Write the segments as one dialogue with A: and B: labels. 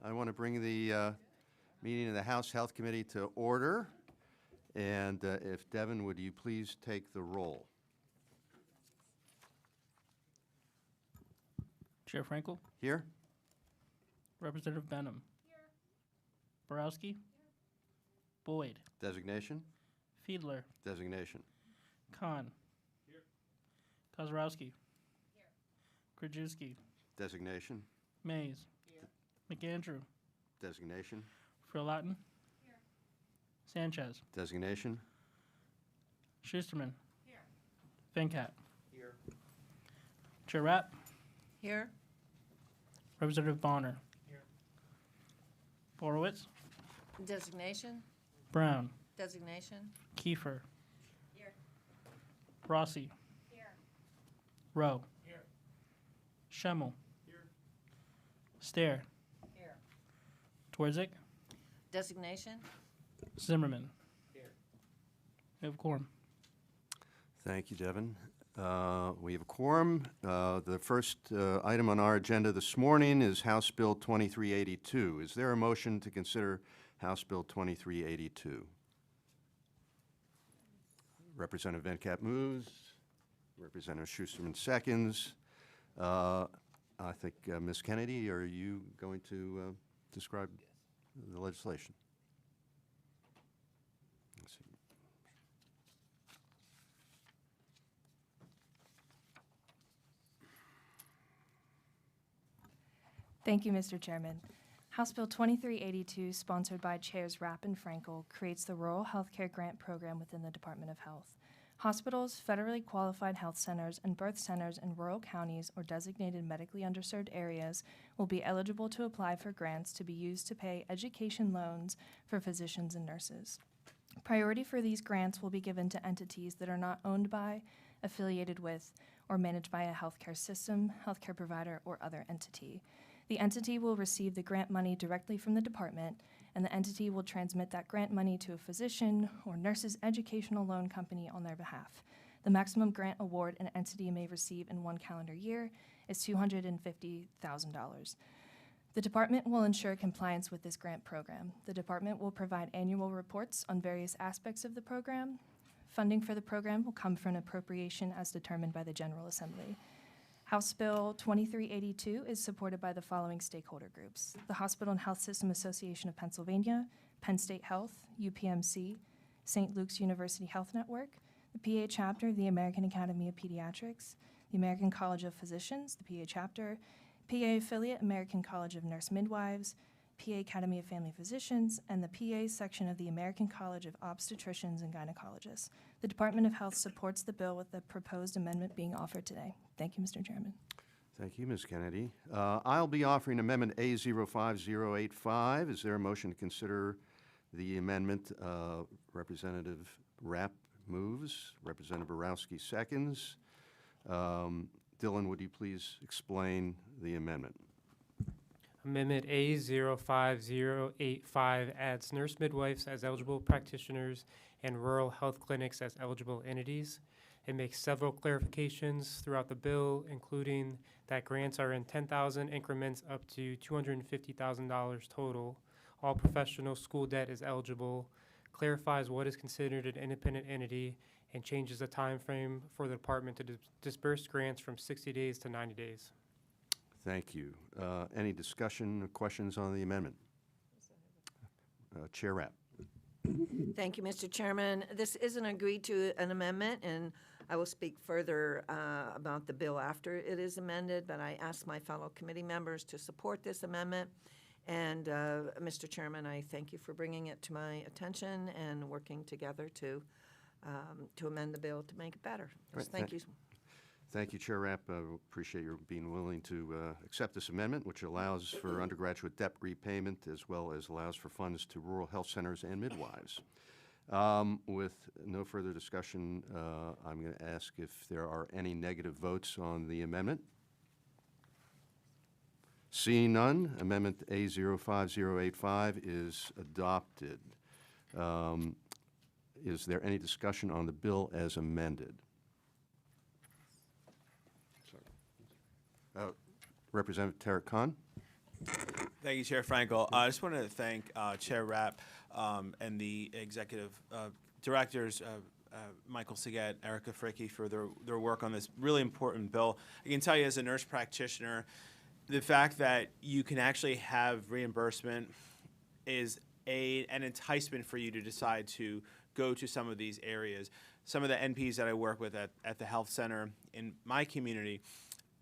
A: I want to bring the meeting of the House Health Committee to order. And if Devin, would you please take the roll?
B: Chair Frankel,
A: Here?
B: Representative Benham. Here. Borowski. Boyd.
A: Designation?
B: Fiedler.
A: Designation.
B: Khan. Here. Kozrowski. Here. Krajewski.
A: Designation.
B: Mays. Here. McAndrew.
A: Designation.
B: Frillatton. Here. Sanchez.
A: Designation.
B: Schusterman. Here. Venkat. Here. Chair Rapp.
C: Here.
B: Representative Bonner. Here. Borowitz.
C: Designation.
B: Brown.
C: Designation.
B: Kiefer.
C: Here.
B: Rossi.
C: Here.
B: Rowe. Here. Schemmel. Here. Stair.
C: Here.
B: Twardzik.
C: Designation.
B: Zimmerman. Here. We have quorum.
A: Thank you, Devin. We have a quorum. The first item on our agenda this morning is House Bill 2382. Is there a motion to consider House Bill 2382? Representative Venkat moves. Representative Schusterman seconds. I think, Ms. Kennedy, are you going to describe the legislation? Let's see.
D: Thank you, Mr. Chairman. House Bill 2382, sponsored by Chairs Rapp and Frankel, creates the Rural Healthcare Grant Program within the Department of Health. Hospitals, federally qualified health centers, and birth centers in rural counties or designated medically underserved areas will be eligible to apply for grants to be used to pay education loans for physicians and nurses. Priority for these grants will be given to entities that are not owned by, affiliated with, or managed by a healthcare system, healthcare provider, or other entity. The entity will receive the grant money directly from the department, and the entity will transmit that grant money to a physician or nurse's educational loan company on their behalf. The maximum grant award an entity may receive in one calendar year is $250,000. The department will ensure compliance with this grant program. The department will provide annual reports on various aspects of the program. Funding for the program will come from an appropriation as determined by the General Assembly. House Bill 2382 is supported by the following stakeholder groups: the Hospital and Health System Association of Pennsylvania, Penn State Health, UPMC, St. Luke's University Health Network, the PA chapter of the American Academy of Pediatrics, the American College of Physicians, the PA chapter, PA affiliate American College of Nurse Midwives, PA Academy of Family Physicians, and the PA section of the American College of Obstetricians and Gynecologists. The Department of Health supports the bill with the proposed amendment being offered today. Thank you, Mr. Chairman.
A: Thank you, Ms. Kennedy. I'll be offering Amendment A05085. Is there a motion to consider the amendment? Representative Rapp moves. Representative Borowski seconds. Dylan, would you please explain the amendment?
E: Amendment A05085 adds nurse midwives as eligible practitioners and rural health clinics as eligible entities. It makes several clarifications throughout the bill, including that grants are in 10,000 increments up to $250,000 total. All professional school debt is eligible, clarifies what is considered an independent entity, and changes the time frame for the department to disperse grants from 60 days to 90 days.
A: Thank you. Any discussion or questions on the amendment? Chair Rapp.
C: Thank you, Mr. Chairman. This is an agreed to an amendment, and I will speak further about the bill after it is amended, but I ask my fellow committee members to support this amendment. And Mr. Chairman, I thank you for bringing it to my attention and working together to amend the bill to make it better.
A: Right,
C: Thank you.
A: Thank you, Chair Rapp. I appreciate your being willing to accept this amendment, which allows for undergraduate debt repayment as well as allows for funds to rural health centers and midwives. With no further discussion, I'm going to ask if there are any negative votes on the amendment. Seeing none, Amendment A05085 is adopted. Is there any discussion on the bill as amended? Representative Tariq Khan.
F: Thank you, Chair Frankel. I just want to thank Chair Rapp and the executive directors, Michael Saget, Erica Fricke, for their work on this really important bill. I can tell you as a nurse practitioner, the fact that you can actually have reimbursement is an enticement for you to decide to go to some of these areas. Some of the NPs that I work with at the health center in my community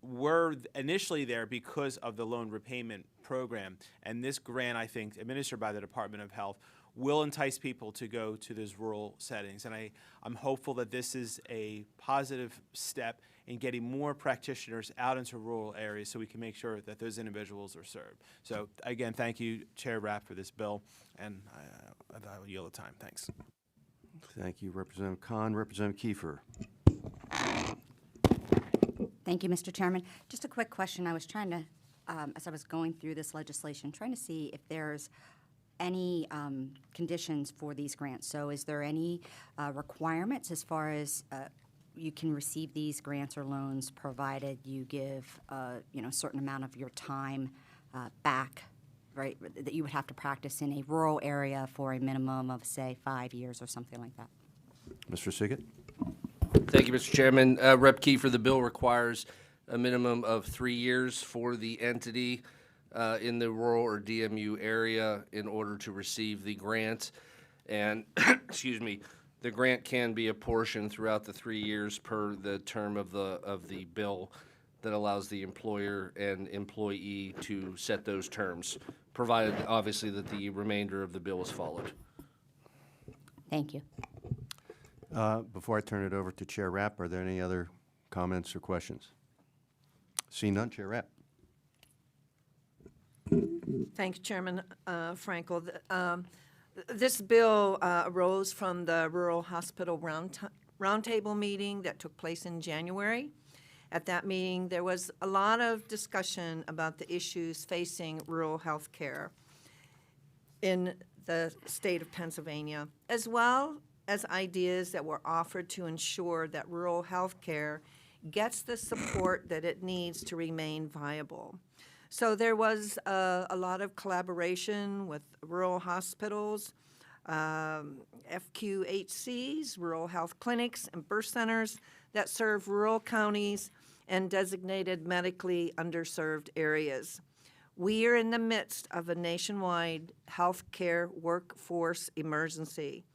F: were initially there because of the loan repayment program. And this grant, I think, administered by the Department of Health, will entice people to go to those rural settings. And I'm hopeful that this is a positive step in getting more practitioners out into rural areas so we can make sure that those individuals are served. So again, thank you, Chair Rapp, for this bill, and I will yield the time. Thanks.
A: Thank you, Representative Khan. Representative Kiefer.
G: Thank you, Mr. Chairman. Just a quick question. I was trying to, as I was going through this legislation, trying to see if there's any conditions for these grants. So is there any requirements as far as you can receive these grants or loans provided you give a certain amount of your time back, right, that you would have to practice in a rural area for a minimum of, say, 5 years or something like that?
A: Mr. Siggett.
H: Thank you, Mr. Chairman. Rep. Kiefer, the bill requires a minimum of 3 years for the entity in the rural or DMU area in order to receive the grant. And, excuse me, the grant can be apportioned throughout the 3 years per the term of the bill that allows the employer and employee to set those terms, provided, obviously, that the remainder of the bill is followed.
G: Thank you.
A: Before I turn it over to Chair Rapp, are there any other comments or questions? Seeing none, Chair Rapp.
C: Thank you, Chairman Frankel. This bill arose from the Rural Hospital Roundtable meeting that took place in January. At that meeting, there was a lot of discussion about the issues facing rural health care in the state of Pennsylvania, as well as ideas that were offered to ensure that rural health care gets the support that it needs to remain viable. So there was a lot of collaboration with rural hospitals, FQHCs, rural health clinics, and birth centers that serve rural counties and designated medically underserved areas. We are in the midst of a nationwide healthcare workforce emergency.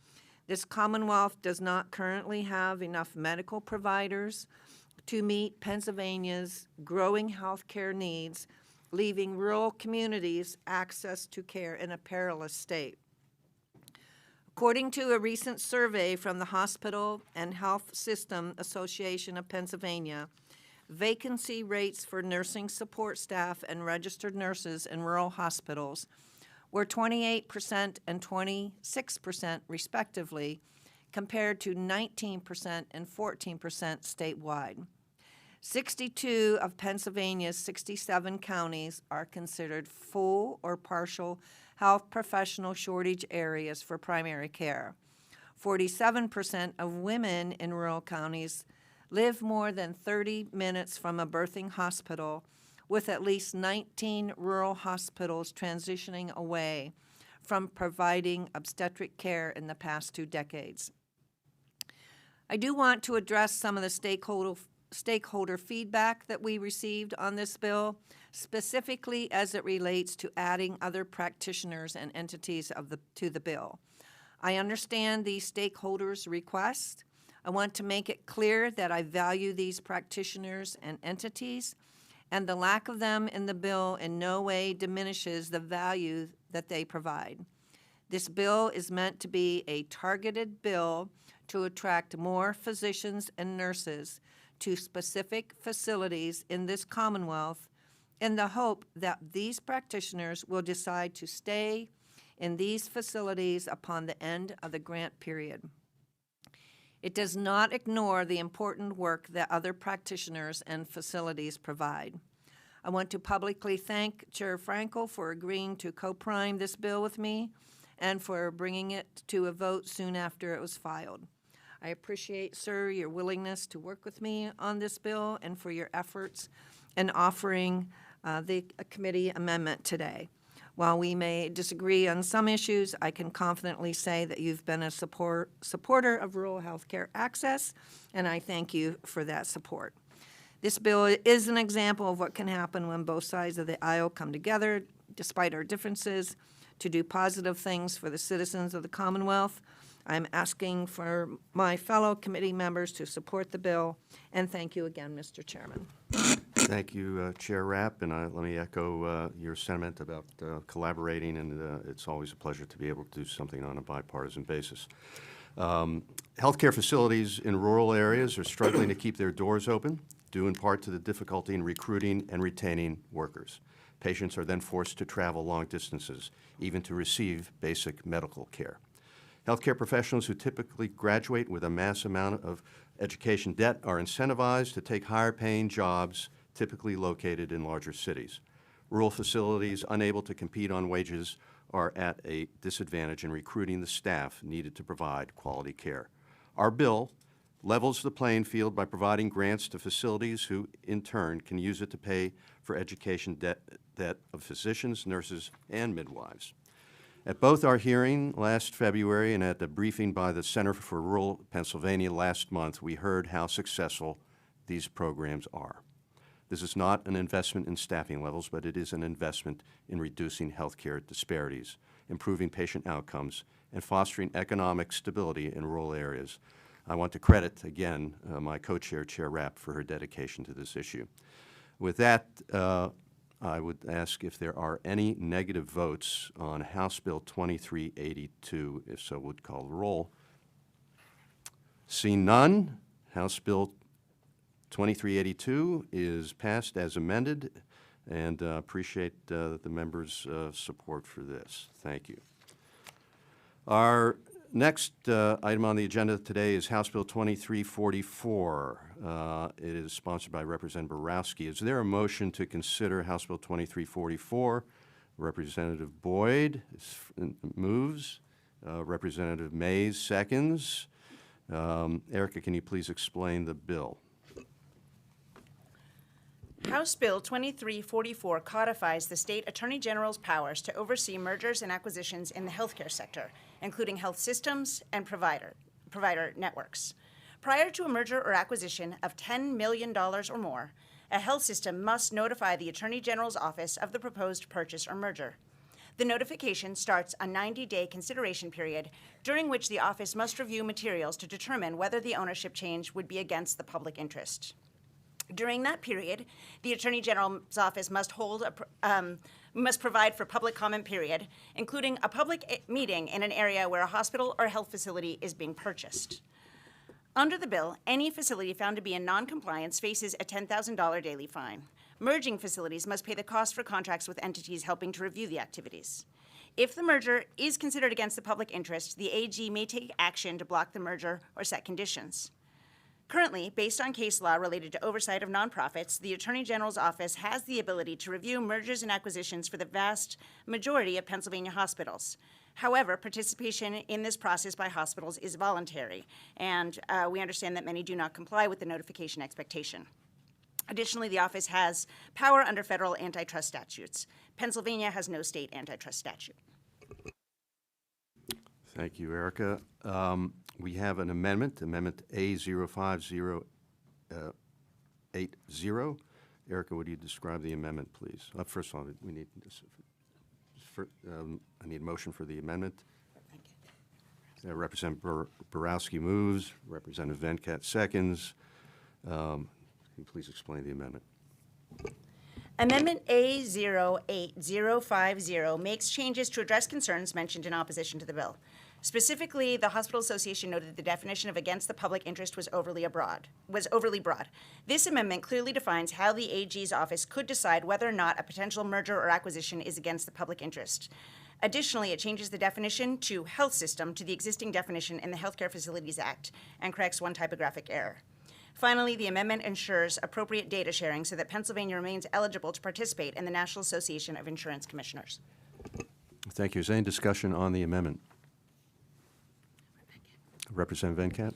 C: This Commonwealth does not currently have enough medical providers to meet Pennsylvania's growing healthcare needs, leaving rural communities access to care in a perilous state. According to a recent survey from the Hospital and Health System Association of Pennsylvania, vacancy rates for nursing support staff and registered nurses in rural hospitals were 28% and 26% respectively, compared to 19% and 14% statewide. 62 of Pennsylvania's 67 counties are considered full or partial health professional shortage areas for primary care. 47% of women in rural counties live more than 30 minutes from a birthing hospital, with at least 19 rural hospitals transitioning away from providing obstetric care in the past 2 decades. I do want to address some of the stakeholder feedback that we received on this bill, specifically as it relates to adding other practitioners and entities to the bill. I understand these stakeholders' requests. I want to make it clear that I value these practitioners and entities, and the lack of them in the bill in no way diminishes the value that they provide. This bill is meant to be a targeted bill to attract more physicians and nurses to specific facilities in this Commonwealth in the hope that these practitioners will decide to stay in these facilities upon the end of the grant period. It does not ignore the important work that other practitioners and facilities provide. I want to publicly thank Chair Frankel for agreeing to co-prime this bill with me and for bringing it to a vote soon after it was filed. I appreciate, sir, your willingness to work with me on this bill and for your efforts in offering the committee amendment today. While we may disagree on some issues, I can confidently say that you've been a supporter of rural health care access, and I thank you for that support. This bill is an example of what can happen when both sides of the aisle come together, despite our differences, to do positive things for the citizens of the Commonwealth. I'm asking for my fellow committee members to support the bill, and thank you again, Mr. Chairman.
A: Thank you, Chair Rapp, and let me echo your sentiment about collaborating, and it's always a pleasure to be able to do something on a bipartisan basis. Healthcare facilities in rural areas are struggling to keep their doors open, due in part to the difficulty in recruiting and retaining workers. Patients are then forced to travel long distances, even to receive basic medical care. Healthcare professionals who typically graduate with a mass amount of education debt are incentivized to take higher-paying jobs typically located in larger cities. Rural facilities unable to compete on wages are at a disadvantage in recruiting the staff needed to provide quality care. Our bill levels the playing field by providing grants to facilities who, in turn, can use it to pay for education debt of physicians, nurses, and midwives. At both our hearing last February and at the briefing by the Center for Rural Pennsylvania last month, we heard how successful these programs are. This is not an investment in staffing levels, but it is an investment in reducing healthcare disparities, improving patient outcomes, and fostering economic stability in rural areas. I want to credit, again, my co-chair, Chair Rapp, for her dedication to this issue. With that, I would ask if there are any negative votes on House Bill 2382. If so, would call the roll. Seeing none, House Bill 2382 is passed as amended, and appreciate the members' support for this. Thank you. Our next item on the agenda today is House Bill 2344. It is sponsored by Representative Borowski. Is there a motion to consider House Bill 2344? Representative Boyd moves. Representative Mays seconds. Erica, can you please explain the bill?
I: House Bill 2344 codifies the state attorney general's powers to oversee mergers and acquisitions in the healthcare sector, including health systems and provider networks. Prior to a merger or acquisition of $10 million or more, a health system must notify the attorney general's office of the proposed purchase or merger. The notification starts a 90-day consideration period during which the office must review materials to determine whether the ownership change would be against the public interest. During that period, the Attorney General's office must provide for public comment period, including a public meeting in an area where a hospital or health facility is being purchased. Under the bill, any facility found to be in noncompliance faces a $10,000 daily fine. Merging facilities must pay the cost for contracts with entities helping to review the activities. If the merger is considered against the public interest, the AG may take action to block the merger or set conditions. Currently, based on case law related to oversight of nonprofits, the Attorney General's office has the ability to review mergers and acquisitions for the vast majority of Pennsylvania hospitals. However, participation in this process by hospitals is voluntary, and we understand that many do not comply with the notification expectation. Additionally, the office has power under federal antitrust statutes. Pennsylvania has no state antitrust statute.
A: Thank you, Erica. We have an amendment, Amendment A05080. Erica, would you describe the amendment, please? First of all, we need this. I need a motion for the amendment. Representative Borowski moves. Representative Venkat seconds. Can you please explain the amendment?
I: Amendment A08050 makes changes to address concerns mentioned in opposition to the bill. Specifically, the Hospital Association noted the definition of against the public interest was overly broad. This amendment clearly defines how the AG's office could decide whether or not a potential merger or acquisition is against the public interest. Additionally, it changes the definition to health system to the existing definition in the Healthcare Facilities Act and corrects one typographic error. Finally, the amendment ensures appropriate data sharing so that Pennsylvania remains eligible to participate in the National Association of Insurance Commissioners.
A: Thank you. Is there any discussion on the amendment? Representative Venkat.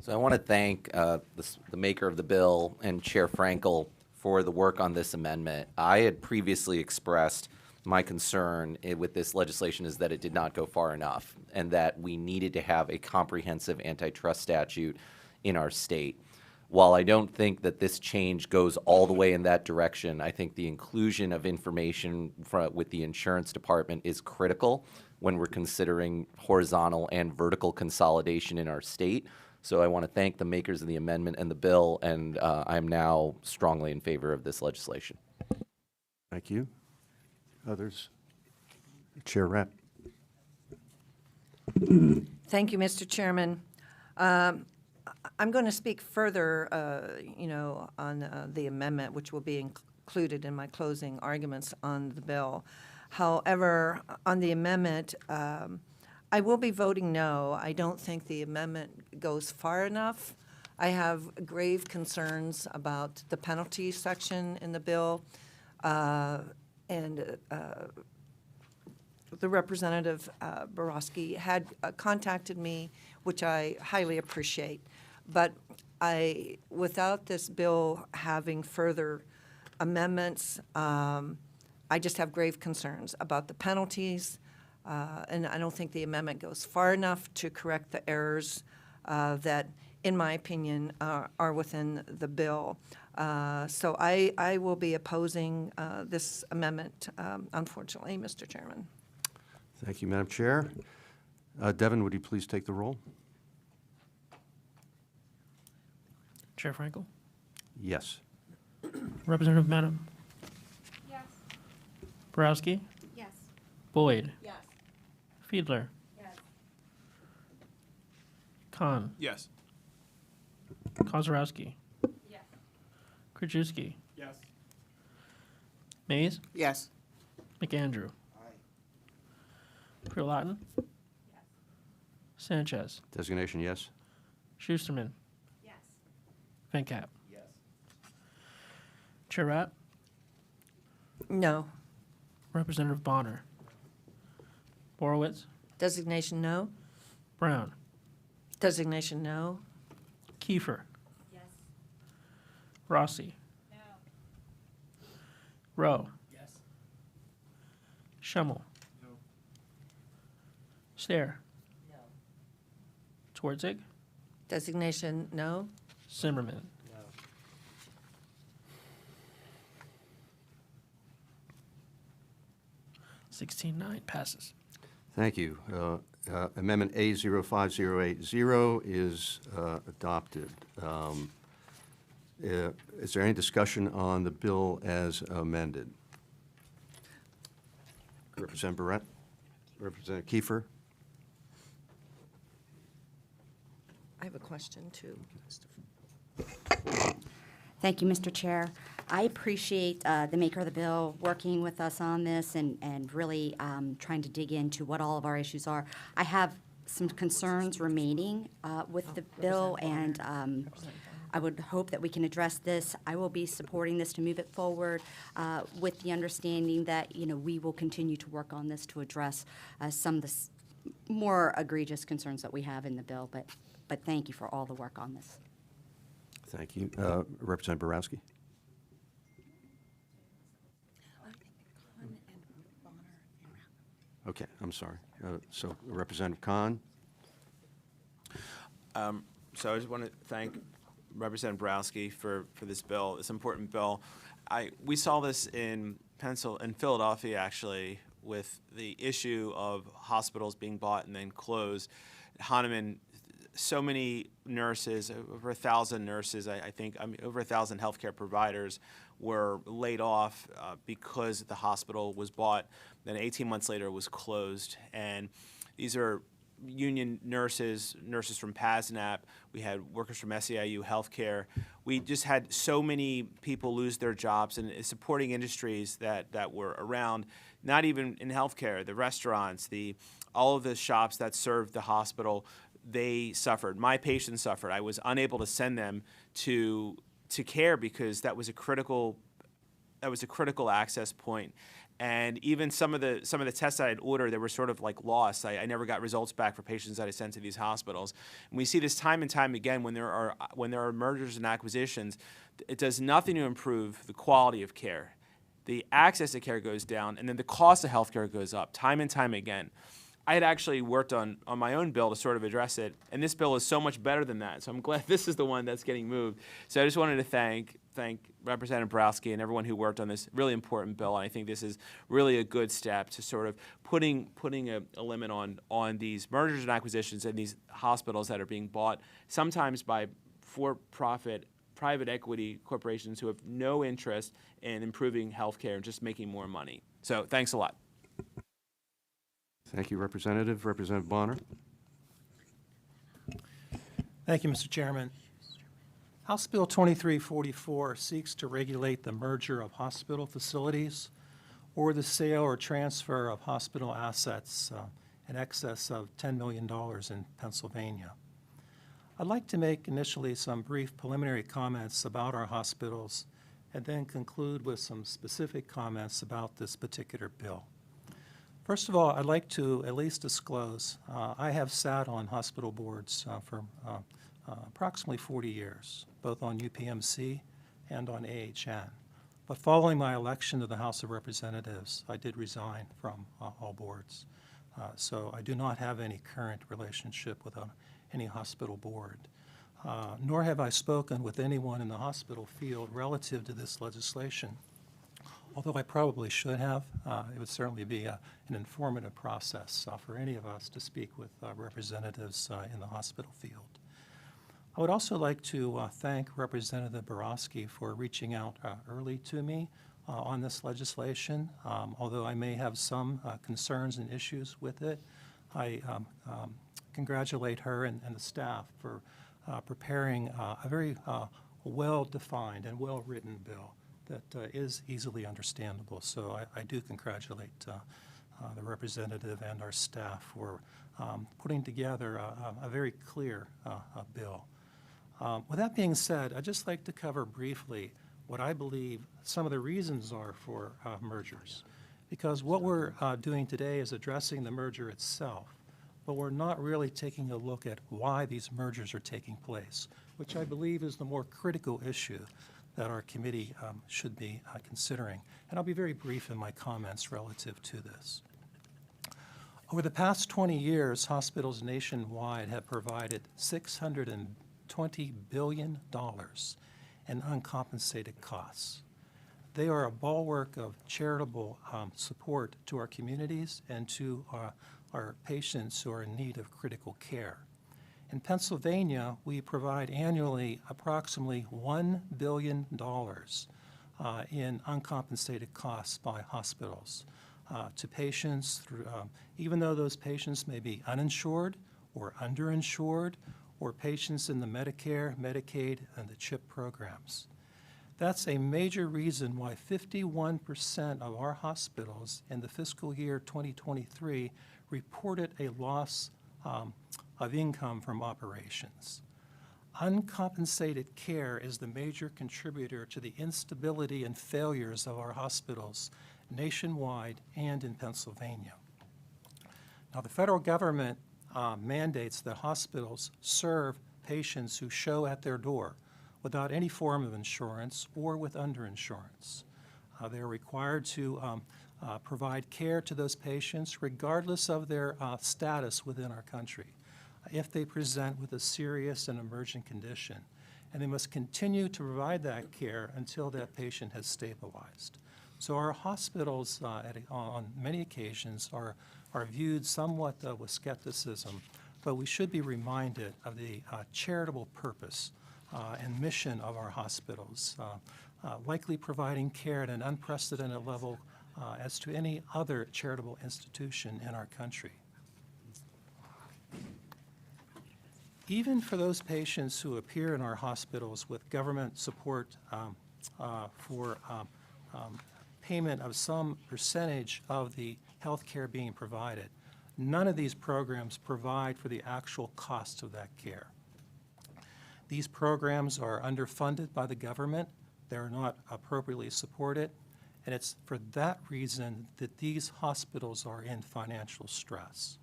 J: So I want to thank the maker of the bill and Chair Frankel for the work on this amendment. I had previously expressed my concern with this legislation is that it did not go far enough, and that we needed to have a comprehensive antitrust statute in our state. While I don't think that this change goes all the way in that direction, I think the inclusion of information with the insurance department is critical when we're considering horizontal and vertical consolidation in our state. So I want to thank the makers of the amendment and the bill, and I'm now strongly in favor of this legislation.
A: Thank you. Others? Chair Rapp.
C: Thank you, Mr. Chairman. I'm going to speak further, on the amendment, which will be included in my closing arguments on the bill. However, on the amendment, I will be voting no. I don't think the amendment goes far enough. I have grave concerns about the penalty section in the bill, and the Representative Borowski had contacted me, which I highly appreciate. But without this bill having further amendments, I just have grave concerns about the penalties, and I don't think the amendment goes far enough to correct the errors that, in my opinion, are within the bill. So I will be opposing this amendment, unfortunately, Mr. Chairman.
A: Thank you, Madam Chair. Devin, would you please take the roll?
B: Chair Frankel.
A: Yes.
B: Representative Menem.
D: Yes.
B: Borowski.
G: Yes.
B: Boyd.
G: Yes.
B: Fiedler.
G: Yes.
B: Khan.
F: Yes.
B: Kozarowski.
G: Yes.
B: Krajewski.
F: Yes.
B: Mays.
F: Yes.
B: McAndrew. Prior-Lawton. Sanchez.
A: Designation yes.
B: Schusterman.
G: Yes.
B: Van Cap.
J: Yes.
B: Chair Rapp.
C: No.
B: Representative Bonner. Borowitz.
C: Designation no.
B: Brown.
C: Designation no.
B: Kiefer.
G: Yes.
B: Rossi.
G: No.
B: Rowe.
F: Yes.
B: Schemmel.
F: No.
B: Stair. No. Twardzik.
C: Designation no.
B: Zimmerman.
F: No.
B: 16-9 passes.
A: Thank you. Amendment A05080 is adopted. Is there any discussion on the bill as amended? Representative Barrett? Representative Kiefer?
C: I have a question, too.
G: Thank you, Mr. Chair. I appreciate the maker of the bill working with us on this and really trying to dig into what all of our issues are. I have some concerns remaining with the bill, and I would hope that we can address this. I will be supporting this to move it forward with the understanding that, we will continue to work on this to address some of the more egregious concerns that we have in the bill. But thank you for all the work on this.
A: Thank you. Representative Borowski? Okay, I'm sorry. So Representative Khan?
F: So I just want to thank Representative Borowski for this bill, this important bill. We saw this in Philadelphia, actually, with the issue of hospitals being bought and then closed. Hahnemann, so many nurses, over 1,000 nurses, over 1,000 healthcare providers were laid off because the hospital was bought. Then 18 months later, it was closed. And these are union nurses from PASNAP. We had workers from SEIU Healthcare. We just had so many people lose their jobs, and supporting industries that were around, not even in healthcare, the restaurants, all of the shops that served the hospital, they suffered. My patients suffered. I was unable to send them to care because that was a critical access point. And even some of the tests that I'd ordered, they were sort of like lost. I never got results back for patients that I sent to these hospitals. And we see this time and time again when there are mergers and acquisitions. It does nothing to improve the quality of care. the access to care goes down, and then the cost of healthcare goes up time and time again. I had actually worked on my own bill to sort of address it, and this bill is so much better than that. So I'm glad this is the one that's getting moved. So I just wanted to thank Representative Borowski and everyone who worked on this really important bill. And I think this is really a good step to sort of putting a limit on these mergers and acquisitions and these hospitals that are being bought sometimes by for-profit private equity corporations who have no interest in improving healthcare and just making more money. So thanks a lot.
A: Thank you, Representative. Representative Bonner.
K: Thank you, Mr. Chairman. House Bill 2344 seeks to regulate the merger of hospital facilities or the sale or transfer of hospital assets in excess of $10 million in Pennsylvania. I'd like to make initially some brief preliminary comments about our hospitals and then conclude with some specific comments about this particular bill. First of all, I'd like to at least disclose I have sat on hospital boards for approximately 40 years, both on UPMC and on AHN. But following my election to the House of Representatives, I did resign from all boards. So I do not have any current relationship with any hospital board, nor have I spoken with anyone in the hospital field relative to this legislation. Although I probably should have, it would certainly be an informative process for any of us to speak with representatives in the hospital field. I would also like to thank Representative Borowski for reaching out early to me on this legislation. Although I may have some concerns and issues with it, I congratulate her and the staff for preparing a very well-defined and well-written bill that is easily understandable. So I do congratulate the representative and our staff for putting together a very clear bill. With that being said, I'd just like to cover briefly what I believe some of the reasons are for mergers. Because what we're doing today is addressing the merger itself, but we're not really taking a look at why these mergers are taking place, which I believe is the more critical issue that our committee should be considering. And I'll be very brief in my comments relative to this. Over the past 20 years, hospitals nationwide have provided $620 billion in uncompensated costs. They are a bulwark of charitable support to our communities and to our patients who are in need of critical care. In Pennsylvania, we provide annually approximately $1 billion in uncompensated costs by hospitals to patients, even though those patients may be uninsured or underinsured, or patients in the Medicare, Medicaid, and the CHIP programs. That's a major reason why 51% of our hospitals in the fiscal year 2023 reported a loss of income from operations. Uncompensated care is the major contributor to the instability and failures of our hospitals nationwide and in Pennsylvania. Now, the federal government mandates that hospitals serve patients who show at their door without any form of insurance or with underinsurance. They are required to provide care to those patients regardless of their status within our country if they present with a serious and emergent condition. And they must continue to provide that care until that patient has stabilized. So our hospitals on many occasions are viewed somewhat with skepticism, but we should be reminded of the charitable purpose and mission of our hospitals, likely providing care at an unprecedented level as to any other charitable institution in our country. Even for those patients who appear in our hospitals with government support for payment of some percentage of the health care being provided, none of these programs provide for the actual cost of that care. These programs are underfunded by the government. They're not appropriately supported. And it's for that reason that these hospitals are in financial stress.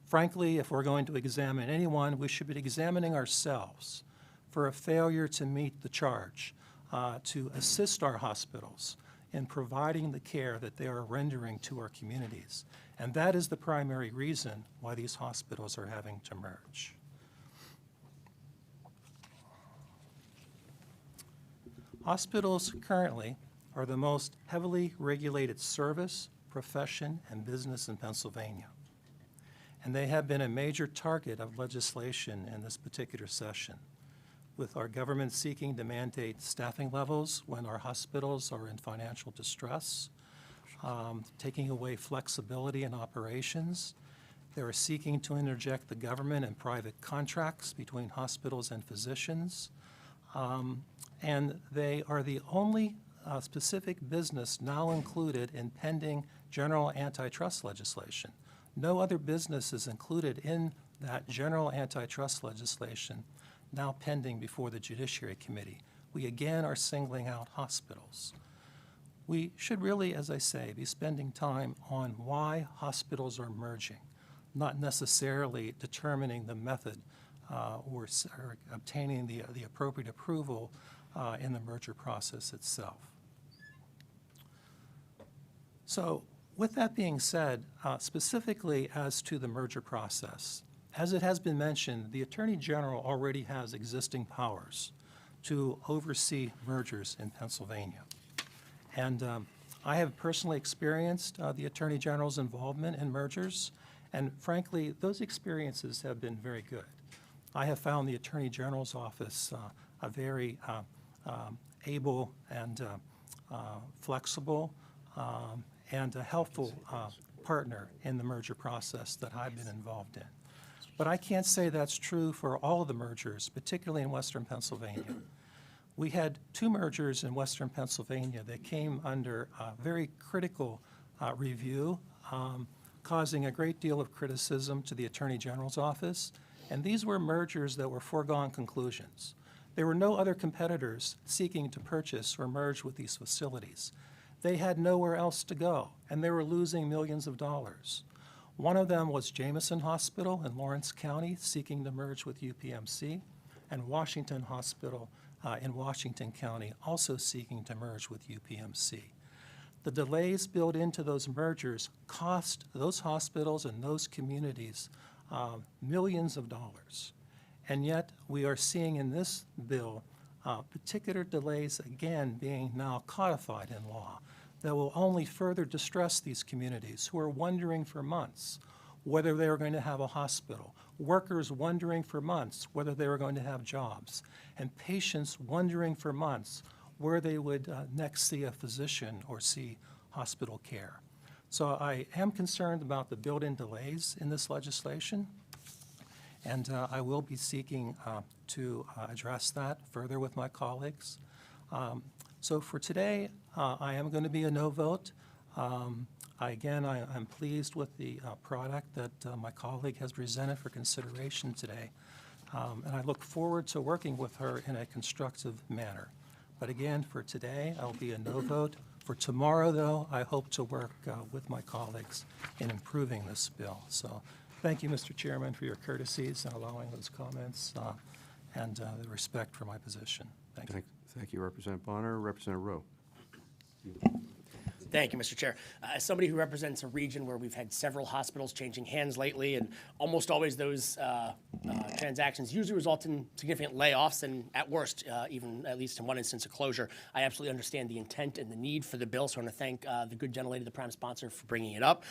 K: Frankly, if we're going to examine anyone, we should be examining ourselves for a failure to meet the charge, to assist our hospitals in providing the care that they are rendering to our communities. And that is the primary reason why these hospitals are having to merge. Hospitals currently are the most heavily regulated service, profession, and business in Pennsylvania. And they have been a major target of legislation in this particular session, with our government seeking to mandate staffing levels when our hospitals are in financial distress, taking away flexibility in operations. They are seeking to interject the government in private contracts between hospitals and physicians. And they are the only specific business now included in pending general antitrust legislation. No other business is included in that general antitrust legislation now pending before the Judiciary Committee. We again are singling out hospitals. We should really, as I say, be spending time on why hospitals are merging, not necessarily determining the method or obtaining the appropriate approval in the merger process itself. So with that being said, specifically as to the merger process, as it has been mentioned, the Attorney General already has existing powers to oversee mergers in Pennsylvania. And I have personally experienced the Attorney General's involvement in mergers, and frankly, those experiences have been very good. I have found the Attorney General's office a very able and flexible and a helpful partner in the merger process that I've been involved in. But I can't say that's true for all of the mergers, particularly in Western Pennsylvania. We had 2 mergers in Western Pennsylvania that came under very critical review, causing a great deal of criticism to the Attorney General's office. And these were mergers that were foregone conclusions. There were no other competitors seeking to purchase or merge with these facilities. They had nowhere else to go, and they were losing millions of dollars. One of them was Jameson Hospital in Lawrence County, seeking to merge with UPMC, and Washington Hospital in Washington County, also seeking to merge with UPMC. The delays built into those mergers cost those hospitals and those communities millions of dollars. And yet, we are seeing in this bill particular delays, again, being now codified in law that will only further distress these communities who are wondering for months whether they are going to have a hospital, workers wondering for months whether they were going to have jobs, and patients wondering for months where they would next see a physician or see hospital care. So I am concerned about the built-in delays in this legislation, and I will be seeking to address that further with my colleagues. So for today, I am going to be a no vote. I'm pleased with the product that my colleague has presented for consideration today, and I look forward to working with her in a constructive manner. But again, for today, I'll be a no vote. For tomorrow, though, I hope to work with my colleagues in improving this bill. So thank you, Mr. Chairman, for your courtesies and allowing those comments and the respect for my position. Thank you.
A: Thank you, Representative Bonner. Representative Rowe.
L: Thank you, Mr. Chair. As somebody who represents a region where we've had several hospitals changing hands lately, and almost always those transactions usually result in significant layoffs and, at worst, even at least in one instance, a closure, I absolutely understand the intent and the need for the bill, so I want to thank the good gentlelady, the prime sponsor, for bringing it up.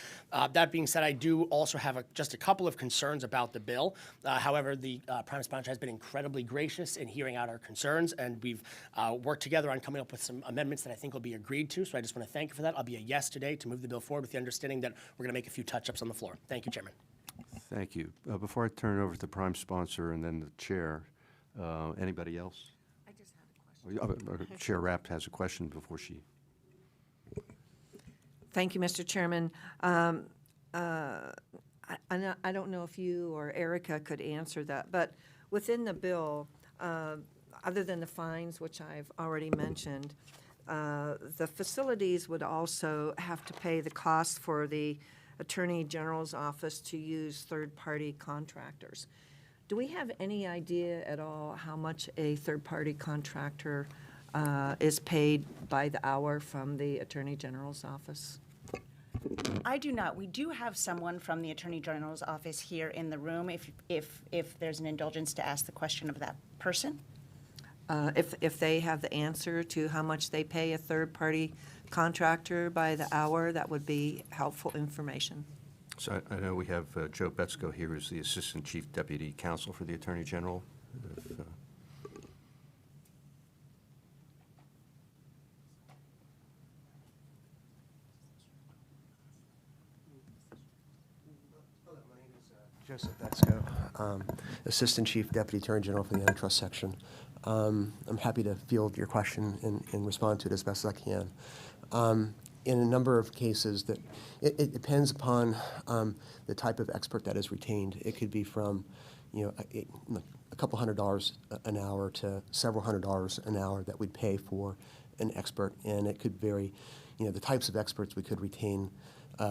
L: That being said, I do also have just a couple of concerns about the bill. However, the prime sponsor has been incredibly gracious in hearing out our concerns, and we've worked together on coming up with some amendments that I think will be agreed to, so I just want to thank you for that. I'll be a yes today to move the bill forward with the understanding that we're going to make a few touch-ups on the floor. Thank you, Chairman.
A: Thank you. Before I turn it over to the prime sponsor and then the chair, anybody else?
C: I just had a question.
A: Chair Rapp has a question before she.
C: Thank you, Mr. Chairman. I don't know if you or Erica could answer that, but within the bill, other than the fines, which I've already mentioned, the facilities would also have to pay the cost for the Attorney General's office to use third-party contractors. Do we have any idea at all how much a third-party contractor is paid by the hour from the Attorney General's office?
I: I do not. We do have someone from the Attorney General's office here in the room, if there's an indulgence to ask the question of that person.
C: If they have the answer to how much they pay a third-party contractor by the hour, that would be helpful information.
A: So I know we have Joe Betzko here, who's the Assistant Chief Deputy Counsel for the Attorney General. If,
M: Joseph Betzko, Assistant Chief Deputy Attorney General for the Antitrust Section. I'm happy to field your question and respond to it as best as I can. In a number of cases, that it depends upon the type of expert that is retained. It could be from, a couple $100 an hour to several $100 an hour that we'd pay for an expert, and it could vary. The types of experts we could retain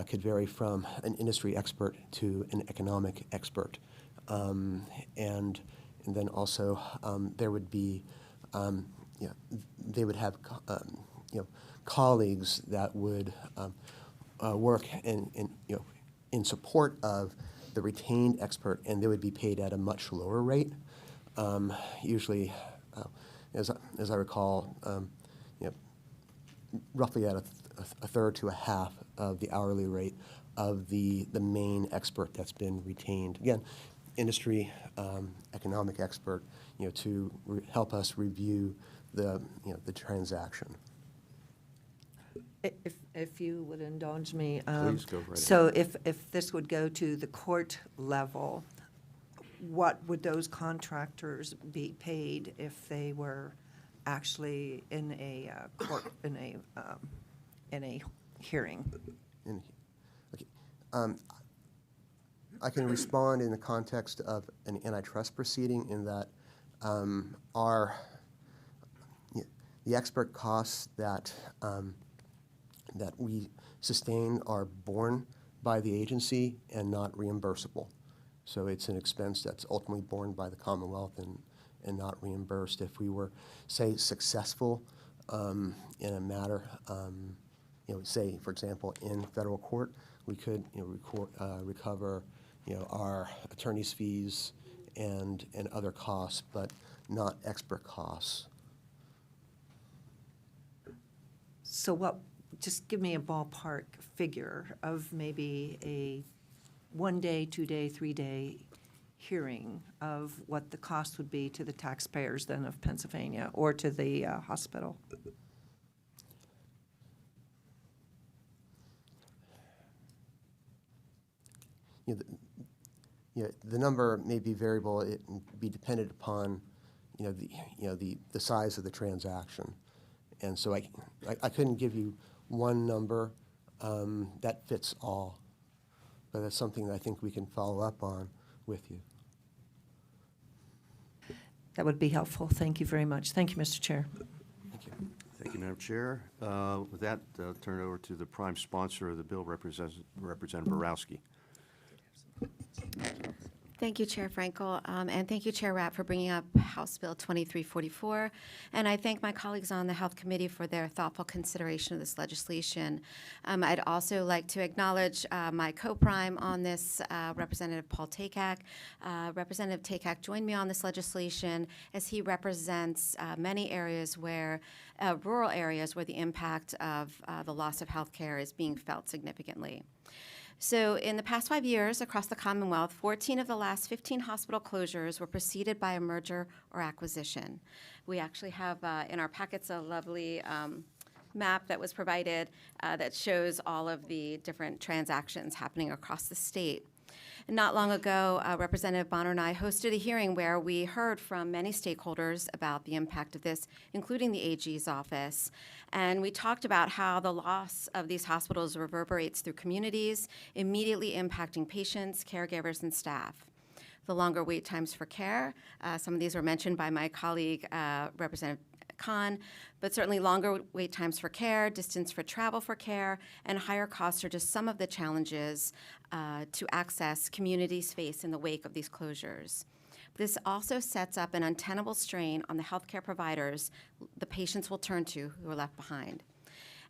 M: could vary from an industry expert to an economic expert, and then also there would be, they would have, colleagues that would work in support of the retained expert, and they would be paid at a much lower rate. Usually, as I recall, roughly at a third to a half of the hourly rate of the main expert that's been retained. Again, industry economic expert, to help us review the transaction.
C: If you would indulge me.
A: Please go right
C: So if this would go to the court level, what would those contractors be paid if they were actually in a court, in a hearing?
M: Okay. I can respond in the context of an antitrust proceeding in that the expert costs that that we sustain are borne by the agency and not reimbursable. So it's an expense that's ultimately borne by the Commonwealth and not reimbursed. If we were, say, successful in a matter, say, for example, in federal court, we could recover our attorney's fees and other costs, but not expert costs.
C: So just give me a ballpark figure of maybe a 1-day, 2-day, 3-day hearing of what the cost would be to the taxpayers then of Pennsylvania or to the hospital.
M: The number may be variable. It would be dependent upon the size of the transaction, and so I couldn't give you one number that fits all, but that's something that I think we can follow up on with you.
C: That would be helpful. Thank you very much. Thank you, Mr. Chair.
M: Thank you.
A: Thank you, Madam Chair. With that, turn it over to the prime sponsor of the bill, Representative Borowski.
N: Thank you, Chair Frankel, and thank you, Chair Rapp, for bringing up House Bill 2344. And I thank my colleagues on the Health Committee for their thoughtful consideration of this legislation. I'd also like to acknowledge my co-prime on this, Representative Paul Takak. Representative Takak joined me on this legislation as he represents many areas where, rural areas where the impact of the loss of health care is being felt significantly. So in the past 5 years across the Commonwealth, 14 of the last 15 hospital closures were preceded by a merger or acquisition. We actually have in our packets a lovely map that was provided that shows all of the different transactions happening across the state. Not long ago, Representative Bonner and I hosted a hearing where we heard from many stakeholders about the impact of this, including the AG's office. And we talked about how the loss of these hospitals reverberates through communities, immediately impacting patients, caregivers, and staff. The longer wait times for care, some of these were mentioned by my colleague, Representative Khan, but certainly longer wait times for care, distance for travel for care, and higher costs are just some of the challenges to access communities face in the wake of these closures. This also sets up an untenable strain on the healthcare providers the patients will turn to who are left behind,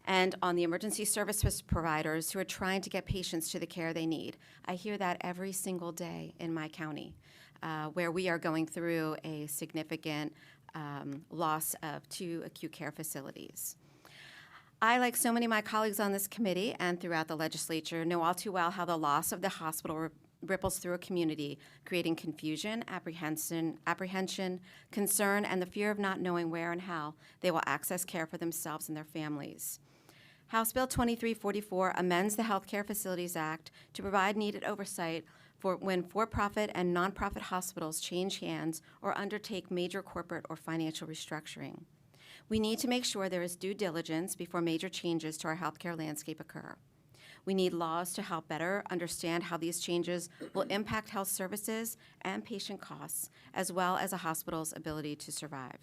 N: and on the emergency services providers who are trying to get patients to the care they need. I hear that every single day in my county, where we are going through a significant loss of 2 acute care facilities. I, like so many of my colleagues on this committee and throughout the legislature, know all too well how the loss of the hospital ripples through a community, creating confusion, apprehension, concern, and the fear of not knowing where and how they will access care for themselves and their families. House Bill 2344 amends the Healthcare Facilities Act to provide needed oversight for when for-profit and nonprofit hospitals change hands or undertake major corporate or financial restructuring. We need to make sure there is due diligence before major changes to our healthcare landscape occur. We need laws to help better understand how these changes will impact health services and patient costs, as well as a hospital's ability to survive.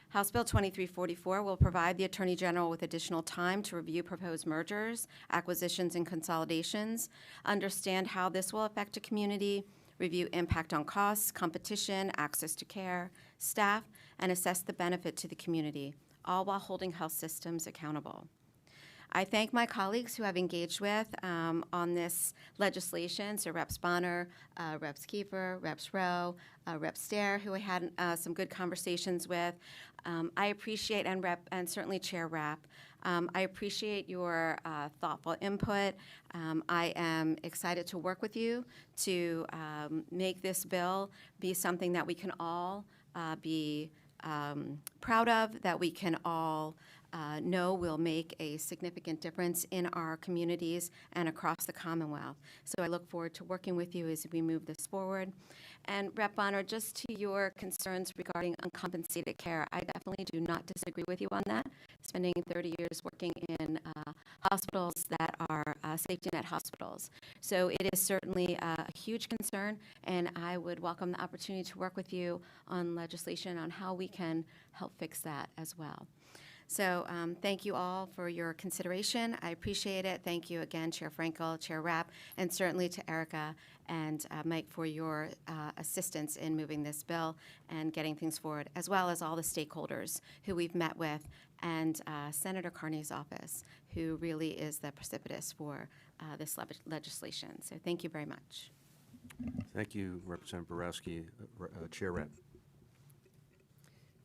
N: House Bill 2344 will provide the Attorney General with additional time to review proposed mergers, acquisitions, and consolidations, understand how this will affect a community, review impact on costs, competition, access to care, staff, and assess the benefit to the community, all while holding health systems accountable. I thank my colleagues who have engaged with on this legislation, so Reps Bonner, Reps Kiefer, Reps Rowe, Reps Stair, who I had some good conversations with. I appreciate, and certainly Chair Rapp, I appreciate your thoughtful input. I am excited to work with you to make this bill be something that we can all be proud of, that we can all know will make a significant difference in our communities and across the Commonwealth. So I look forward to working with you as we move this forward. And Rep. Bonner, just to your concerns regarding uncompensated care, I definitely do not disagree with you on that. Spending 30 years working in hospitals that are safety net hospitals. So it is certainly a huge concern, and I would welcome the opportunity to work with you on legislation on how we can help fix that as well. So thank you all for your consideration. I appreciate it. Thank you again, Chair Frankel, Chair Rapp, and certainly to Erica and Mike for your assistance in moving this bill and getting things forward, as well as all the stakeholders who we've met with, and Senator Carney's office, who really is the precipitous for this legislation. So thank you very much.
A: Thank you, Representative Borowski. Chair Rapp.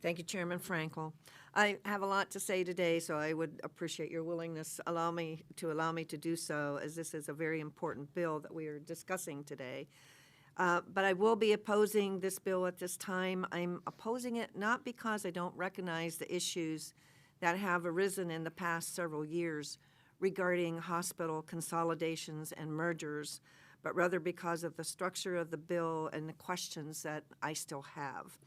C: Thank you, Chairman Frankel. I have a lot to say today, so I would appreciate your willingness to allow me to do so, as this is a very important bill that we are discussing today. But I will be opposing this bill at this time. I'm opposing it not because I don't recognize the issues that have arisen in the past several years regarding hospital consolidations and mergers, but rather because of the structure of the bill and the questions that I still have.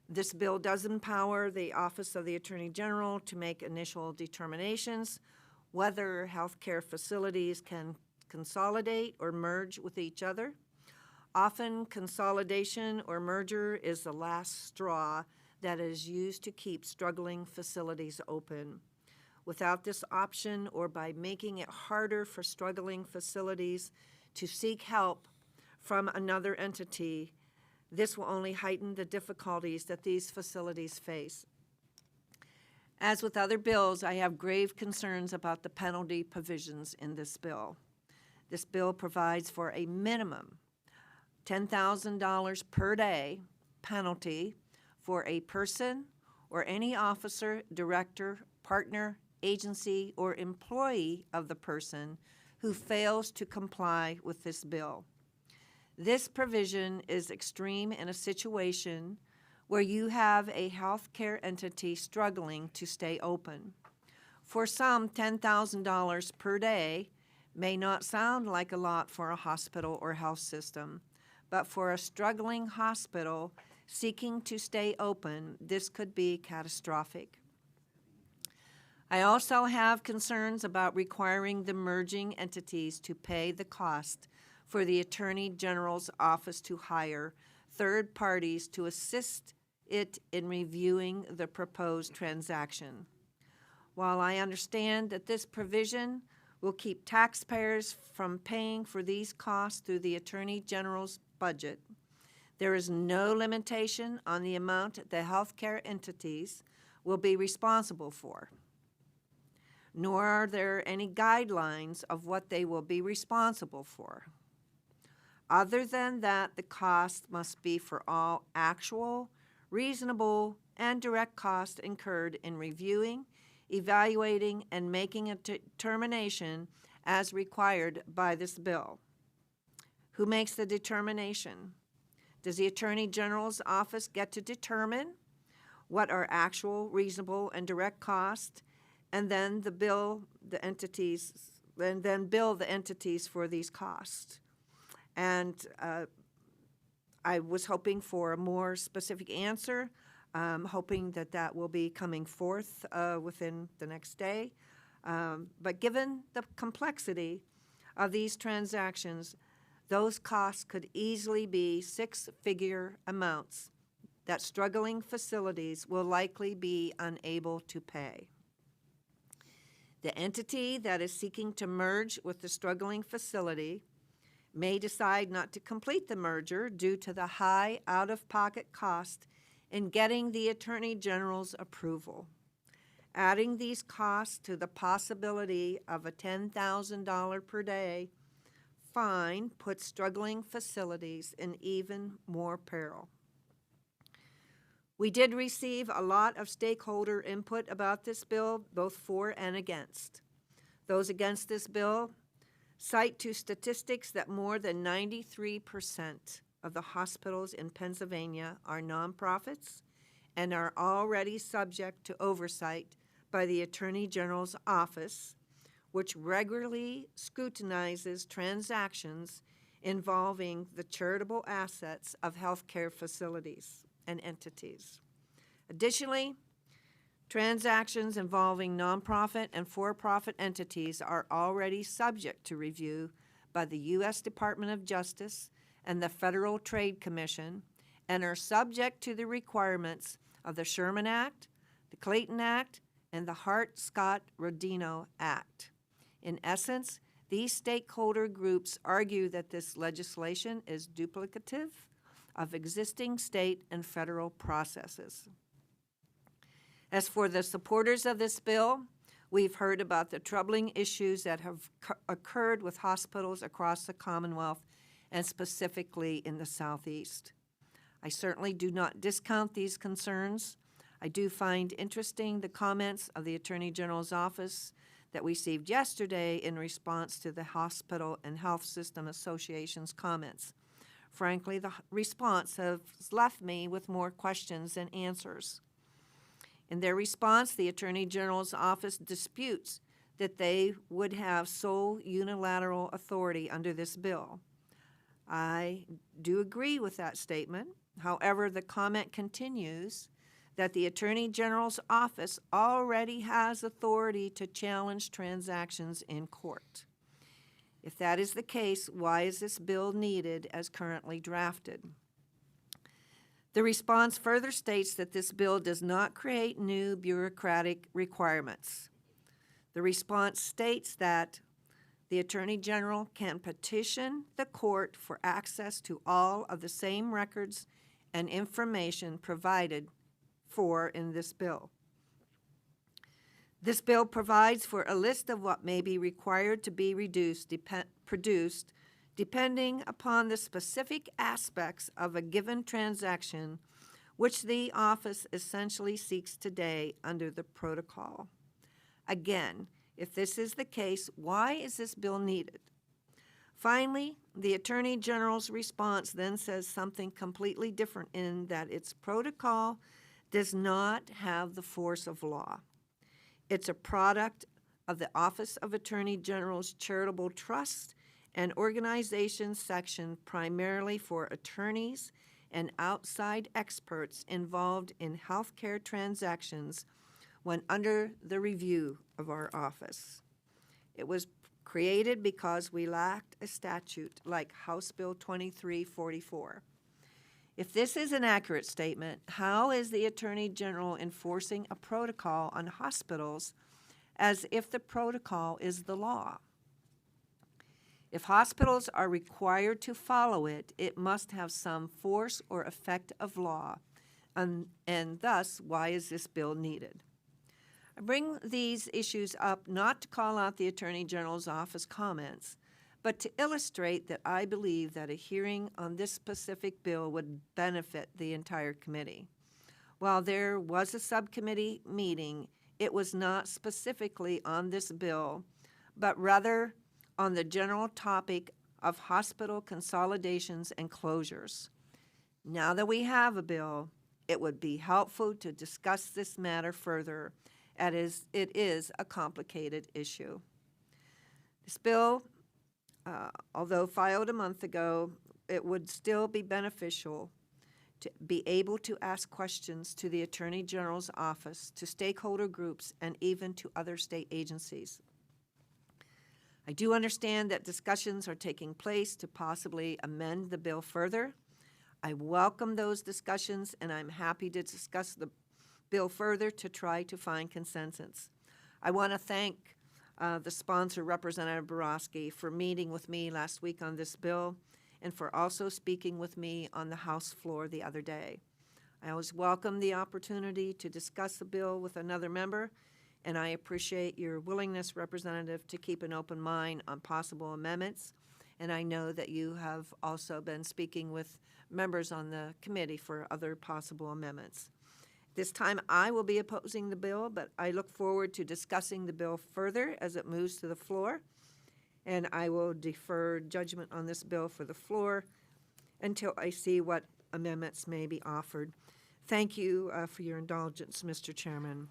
C: This bill does empower the Office of the Attorney General to make initial determinations whether healthcare facilities can consolidate or merge with each other. Often, consolidation or merger is the last straw that is used to keep struggling facilities open. Without this option, or by making it harder for struggling facilities to seek help from another entity, this will only heighten the difficulties that these facilities face. As with other bills, I have grave concerns about the penalty provisions in this bill. This bill provides for a minimum $10,000 per day penalty for a person or any officer, director, partner, agency, or employee of the person who fails to comply with this bill. This provision is extreme in a situation where you have a healthcare entity struggling to stay open. For some, $10,000 per day may not sound like a lot for a hospital or health system, but for a struggling hospital seeking to stay open, this could be catastrophic. I also have concerns about requiring the merging entities to pay the cost for the Attorney General's office to hire third parties to assist it in reviewing the proposed transaction. While I understand that this provision will keep taxpayers from paying for these costs through the Attorney General's budget, There is no limitation on the amount the healthcare entities will be responsible for, nor are there any guidelines of what they will be responsible for. Other than that, the cost must be for all actual, reasonable, and direct costs incurred in reviewing, evaluating, and making a determination as required by this bill. Who makes the determination? Does the Attorney General's office get to determine what are actual, reasonable, and direct costs, and then bill the entities for these costs? And I was hoping for a more specific answer, hoping that that will be coming forth within the next day. But given the complexity of these transactions, those costs could easily be six-figure amounts that struggling facilities will likely be unable to pay. The entity that is seeking to merge with the struggling facility may decide not to complete the merger due to the high out-of-pocket cost in getting the Attorney General's approval. Adding these costs to the possibility of a $10,000 per day fine puts struggling facilities in even more peril. We did receive a lot of stakeholder input about this bill, both for and against. Those against this bill cite to statistics that more than 93% of the hospitals in Pennsylvania are nonprofits and are already subject to oversight by the Attorney General's office, which regularly scrutinizes transactions involving the charitable assets of healthcare facilities and entities. Additionally, transactions involving nonprofit and for-profit entities are already subject to review by the U.S. Department of Justice and the Federal Trade Commission and are subject to the requirements of the Sherman Act, the Clayton Act, and the Hart-Scott-Rodino Act. In essence, these stakeholder groups argue that this legislation is duplicative of existing state and federal processes. As for the supporters of this bill, we've heard about the troubling issues that have occurred with hospitals across the Commonwealth and specifically in the Southeast. I certainly do not discount these concerns. I do find interesting the comments of the Attorney General's office that we received yesterday in response to the Hospital and Health System Association's comments. Frankly, the response has left me with more questions than answers. In their response, the Attorney General's office disputes that they would have sole unilateral authority under this bill. I do agree with that statement. However, the comment continues that the Attorney General's office already has authority to challenge transactions in court. If that is the case, why is this bill needed as currently drafted? The response further states that this bill does not create new bureaucratic requirements. The response states that the Attorney General can petition the court for access to all of the same records and information provided for in this bill. This bill provides for a list of what may be required to be produced depending upon the specific aspects of a given transaction, which the office essentially seeks today under the protocol. Again, if this is the case, why is this bill needed? Finally, the Attorney General's response then says something completely different in that its protocol does not have the force of law. It's a product of the Office of Attorney General's Charitable Trust and Organization section primarily for attorneys and outside experts involved in healthcare transactions when under the review of our office. It was created because we lacked a statute like House Bill 2344. If this is an accurate statement, how is the Attorney General enforcing a protocol on hospitals as if the protocol is the law? If hospitals are required to follow it, it must have some force or effect of law, and thus, why is this bill needed? I bring these issues up not to call out the Attorney General's office comments, but to illustrate that I believe that a hearing on this specific bill would benefit the entire committee. While there was a subcommittee meeting, it was not specifically on this bill, but rather on the general topic of hospital consolidations and closures. Now that we have a bill, it would be helpful to discuss this matter further, as it is a complicated issue. This bill, although filed a month ago, it would still be beneficial to be able to ask questions to the Attorney General's office, to stakeholder groups, and even to other state agencies. I do understand that discussions are taking place to possibly amend the bill further. I welcome those discussions, and I'm happy to discuss the bill further to try to find consensus. I want to thank the sponsor, Representative Borowski, for meeting with me last week on this bill and for also speaking with me on the House floor the other day. I always welcome the opportunity to discuss the bill with another member, and I appreciate your willingness, Representative, to keep an open mind on possible amendments. And I know that you have also been speaking with members on the committee for other possible amendments. This time I will be opposing the bill, but I look forward to discussing the bill further as it moves to the floor. And I will defer judgment on this bill for the floor until I see what amendments may be offered. Thank you for your indulgence, Mr. Chairman,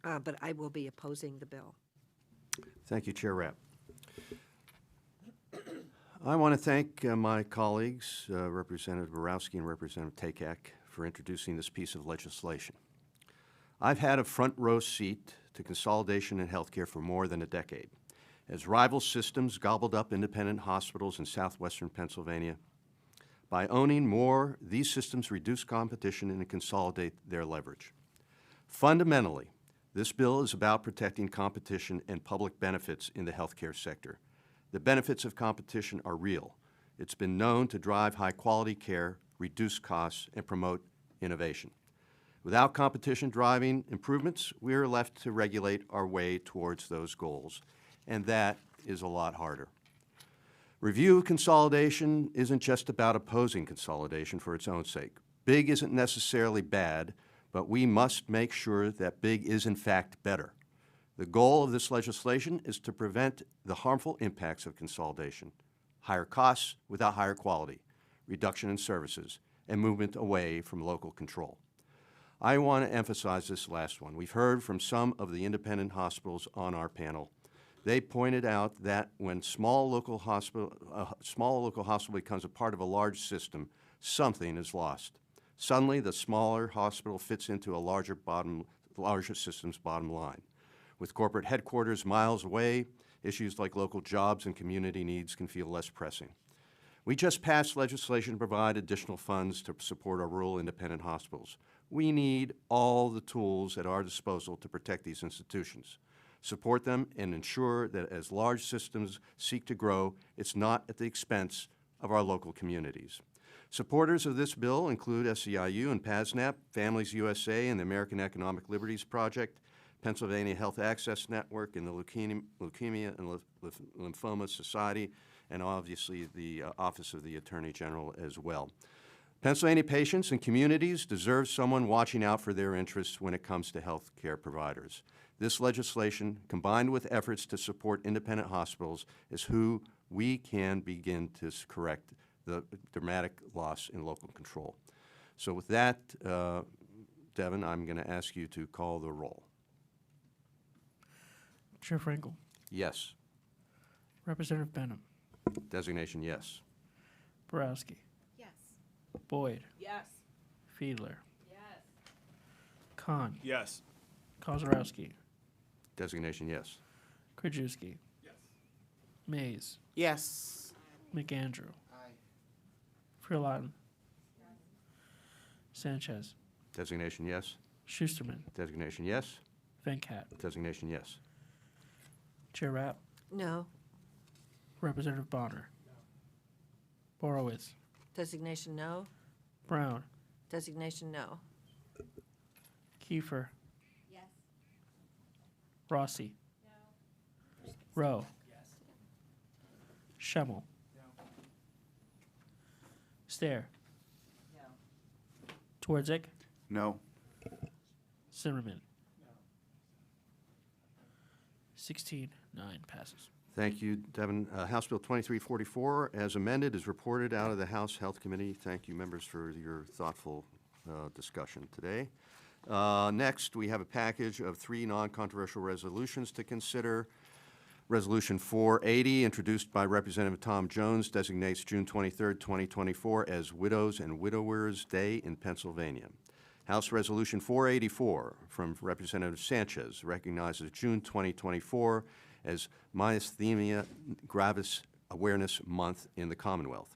C: but I will be opposing the bill.
A: Thank you, Chair Rapp. I want to thank my colleagues, Representative Borowski and Representative Takak, for introducing this piece of legislation. I've had a front row seat to consolidation in healthcare for more than a decade. As rival systems gobbled up independent hospitals in southwestern Pennsylvania, by owning more, these systems reduce competition and consolidate their leverage. Fundamentally, this bill is about protecting competition and public benefits in the healthcare sector. The benefits of competition are real. It's been known to drive high-quality care, reduce costs, and promote innovation. Without competition driving improvements, we are left to regulate our way towards those goals, and that is a lot harder. Review of consolidation isn't just about opposing consolidation for its own sake. Big isn't necessarily bad, but we must make sure that big is in fact better. The goal of this legislation is to prevent the harmful impacts of consolidation: higher costs without higher quality, reduction in services, and movement away from local control. I want to emphasize this last one. We've heard from some of the independent hospitals on our panel. They pointed out that when small local hospital becomes a part of a large system, something is lost. Suddenly, the smaller hospital fits into a larger system's bottom line. With corporate headquarters miles away, issues like local jobs and community needs can feel less pressing. We just passed legislation to provide additional funds to support our rural independent hospitals. We need all the tools at our disposal to protect these institutions, support them, and ensure that as large systems seek to grow, it's not at the expense of our local communities. Supporters of this bill include SEIU and PASNAP, Families USA and the American Economic Liberties Project, Pennsylvania Health Access Network, and the Leukemia and Lymphoma Society, and obviously the Office of the Attorney General as well. Pennsylvania patients and communities deserve someone watching out for their interests when it comes to health care providers. This legislation, combined with efforts to support independent hospitals, is who we can begin to correct the dramatic loss in local control. So with that, Devin, I'm going to ask you to call the roll.
B: Chair Frankel.
A: Yes.
B: Representative Benham.
A: Designation yes.
B: Borowski.
N: Yes.
B: Boyd.
I: Yes.
B: Fiedler.
N: Yes.
B: Khan.
F: Yes.
B: Kozarowski.
A: Designation yes.
B: Krajewski.
F: Yes.
B: Mays.
L: Yes.
B: McAndrew. Freeland. Sanchez.
A: Designation yes.
B: Schusterman.
A: Designation yes.
B: Venkat.
A: Designation yes.
B: Chair Rapp.
C: No.
B: Representative Bonner. Borowitz.
C: Designation no.
B: Brown.
C: Designation no.
B: Kiefer. Yes. Rossi. No. Rowe. Yes. Schemmel. No. Stair. No. Twardzik.
F: No.
B: Zimmerman. 16-9 passes.
A: Thank you, Devin. House Bill 2344, as amended, is reported out of the House Health Committee. Thank you, members, for your thoughtful discussion today. Next, we have a package of 3 non-controversial resolutions to consider. Resolution 480, introduced by Representative Tom Jones, designates June 23, 2024 as Widows and Widowers Day in Pennsylvania. House Resolution 484 from Representative Sanchez recognizes June 2024 as Myasthenia Gravis Awareness Month in the Commonwealth.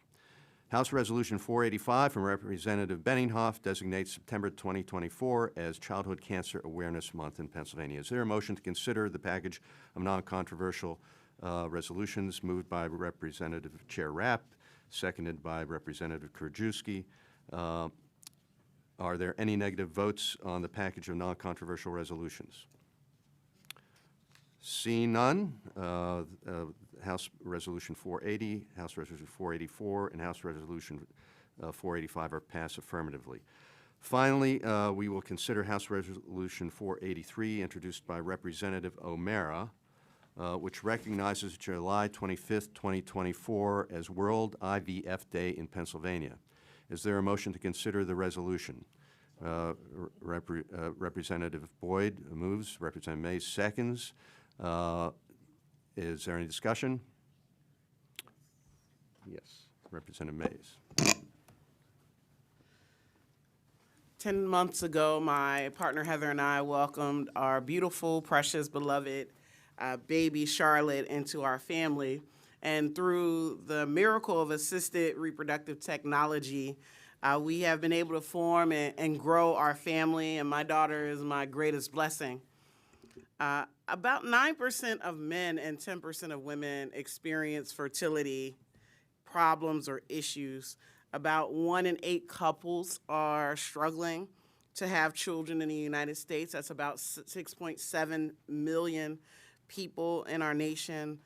A: House Resolution 485 from Representative Benninghoff designates September 2024 as Childhood Cancer Awareness Month in Pennsylvania. Is there a motion to consider the package of non-controversial resolutions moved by Representative Chair Rapp, seconded by Representative Krajewski? Are there any negative votes on the package of non-controversial resolutions? Seeing none, House Resolution 480, House Resolution 484, and House Resolution 485 are passed affirmatively. Finally, we will consider House Resolution 483, introduced by Representative O'Mara, which recognizes July 25th, 2024 as World IVF Day in Pennsylvania. Is there a motion to consider the resolution? Representative Boyd moves, Representative Mays seconds. Is there any discussion? Yes, Representative Mays.
O: 10 months ago, my partner Heather and I welcomed our beautiful, precious, beloved baby Charlotte into our family. And through the miracle of assisted reproductive technology, we have been able to form and grow our family, and my daughter is my greatest blessing. About 9% of men and 10% of women experience fertility problems or issues. About 1 in 8 couples are struggling to have children in the United States. That's about 6.7 million people in our nation.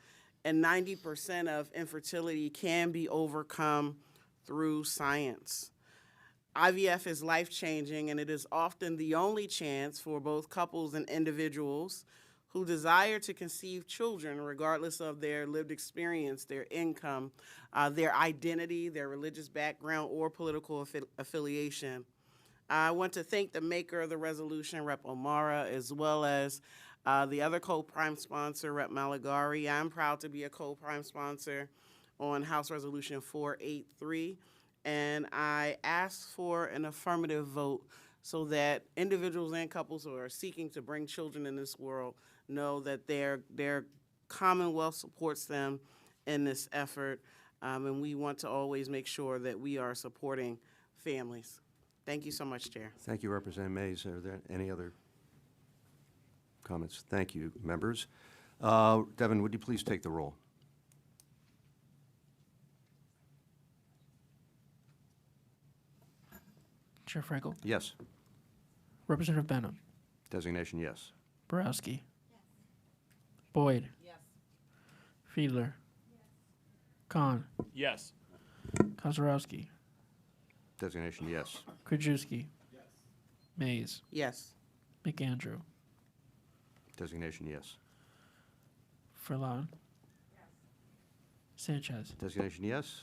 O: And 90% of infertility can be overcome through science. IVF is life-changing, and it is often the only chance for both couples and individuals who desire to conceive children, regardless of their lived experience, their income, their identity, their religious background, or political affiliation. I want to thank the maker of the resolution, Rep. O'Mara, as well as the other co-prime sponsor, Rep. Malagari. I'm proud to be a co-prime sponsor on House Resolution 483, and I ask for an affirmative vote so that individuals and couples who are seeking to bring children in this world know that their Commonwealth supports them in this effort, and we want to always make sure that we are supporting families. Thank you so much, Chair.
A: Thank you, Representative Mays. Are there any other comments? Thank you, members. Devin, would you please take the roll?
B: Chair Frankel.
A: Yes.
B: Representative Benham.
A: Designation, yes.
B: Borowski. Yes. Boyd. Yes. Fiedler. Yes. Khan.
L: Yes.
B: Kozarowski.
A: Designation, yes.
B: Krajewski. Yes. Mays.
O: Yes.
B: McAndrew.
A: Designation, yes.
B: Furlan. Yes. Sanchez.
A: Designation, yes.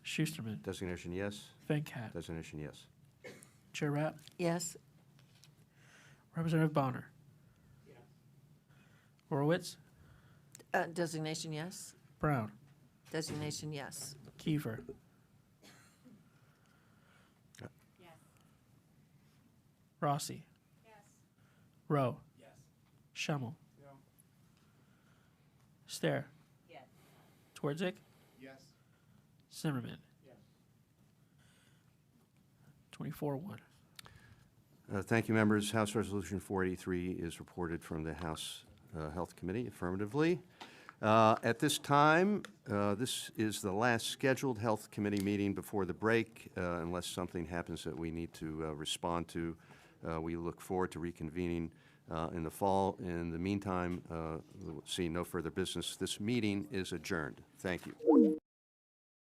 B: Schusterman.
A: Designation, yes.
B: Venkat.
A: Designation, yes.
B: Chair Rapp.
C: Yes.
B: Representative Bonner. Yes. Horowitz.
C: Designation yes.
B: Brown.
C: Designation yes.
B: Kiefer.
C: Yes.
B: Rossi. Yes. Rowe. Yes. Schemmel. No. Stair.
I: Yes.
B: Twardzik.
L: Yes.
B: Zimmerman.
L: Yes.
B: 24-1.
A: Thank you, members. House Resolution 483 is reported from the House Health Committee affirmatively. At this time, this is the last scheduled Health Committee meeting before the break, unless something happens that we need to respond to. We look forward to reconvening in the fall. In the meantime, seeing no further business, this meeting is adjourned. Thank you.